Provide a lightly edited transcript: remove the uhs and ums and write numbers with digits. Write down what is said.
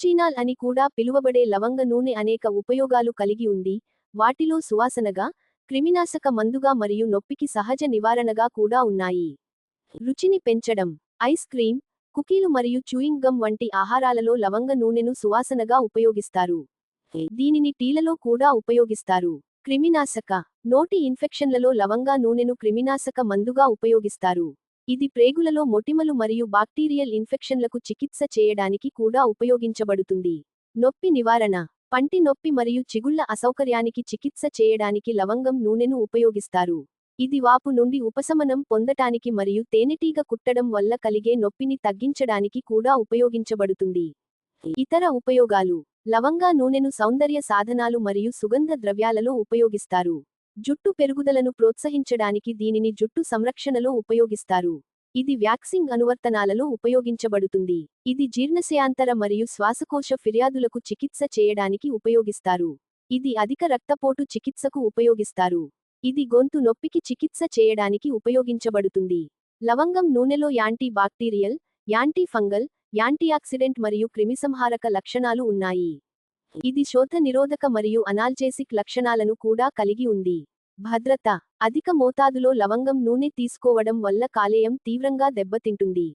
ల్యూచినాల్ అని కూడా పిలువబడే లవంగ నూనె అనేక ఉపయోగాలు కలిగి ఉంది, వాటిలో సువాసనగా, క్రిమినాశక మందుగా మరియు నొప్పికి సహజ నివారణగా కూడా ఉన్నాయి. రుచిని పెంచడం. ఐస్ క్రీం, కుకీలు మరియు చూయింగ్ గమ్ వంటి ఆహారాలలో లవంగ నూనెను సువాసనగా ఉపయోగిస్తారు. దీనిని టీలలో కూడా ఉపయోగిస్తారు. క్రిమినాశక. నోటి ఇన్ఫెక్షన్లలో లవంగా నూనెను క్రిమినాశక మందుగా ఉపయోగిస్తారు. ఇది ప్రేగులలో మొటిమలు మరియు బాక్టీరియల్ ఇన్ఫెక్షన్లకు చికిత్స చేయడానికి కూడా ఉపయోగించబడుతుంది. నొప్పి నివారణ. పంటి నొప్పి మరియు చిగుళ్ల అసౌకర్యానికి చికిత్స చేయడానికి లవంగం నూనెను ఉపయోగిస్తారు. ఇది వాపు నుండి ఉపశమనం పొందటానికి మరియు తేనెటీగ కుట్టడం వల్ల కలిగే నొప్పిని తగ్గించడానికి కూడా ఉపయోగించబడుతుంది. ఇతర ఉపయోగాలు. లవంగా నూనెను సౌందర్య సాధనాలు మరియు సుగంధ ద్రవ్యాలలో ఉపయోగిస్తారు. జుట్టు పెరుగుదలను ప్రోత్సహించడానికి దీనిని జుట్టు సంరక్షణలో ఉపయోగిస్తారు. ఇది వ్యాక్సింగ్ అనువర్తనాలలో ఉపయోగించబడుతుంది. ఇది జీర్ణశయాంతర మరియు శ్వాసకోశ ఫిర్యాదులకు చికిత్స చేయడానికి ఉపయోగిస్తారు. ఇది అధిక రక్తపోటు చికిత్సకు ఉపయోగిస్తారు. ఇది గొంతు నొప్పికి చికిత్స చేయడానికి ఉపయోగించబడుతుంది. లవంగం నూనెలో anti bacterial, anti fungal, antioxidant మరియు క్రిమిసంహారక లక్షణాలు ఉన్నాయి. ఇది శోథ నిరోధక మరియు అనాల్జేసిక్ లక్షణాలను కూడా కలిగి ఉంది. భద్రత. అధిక మోతాదులో లవంగం నూనె తీసుకోవడం వల్ల కాలేయం తీవ్రంగా దెబ్బతింటుంది.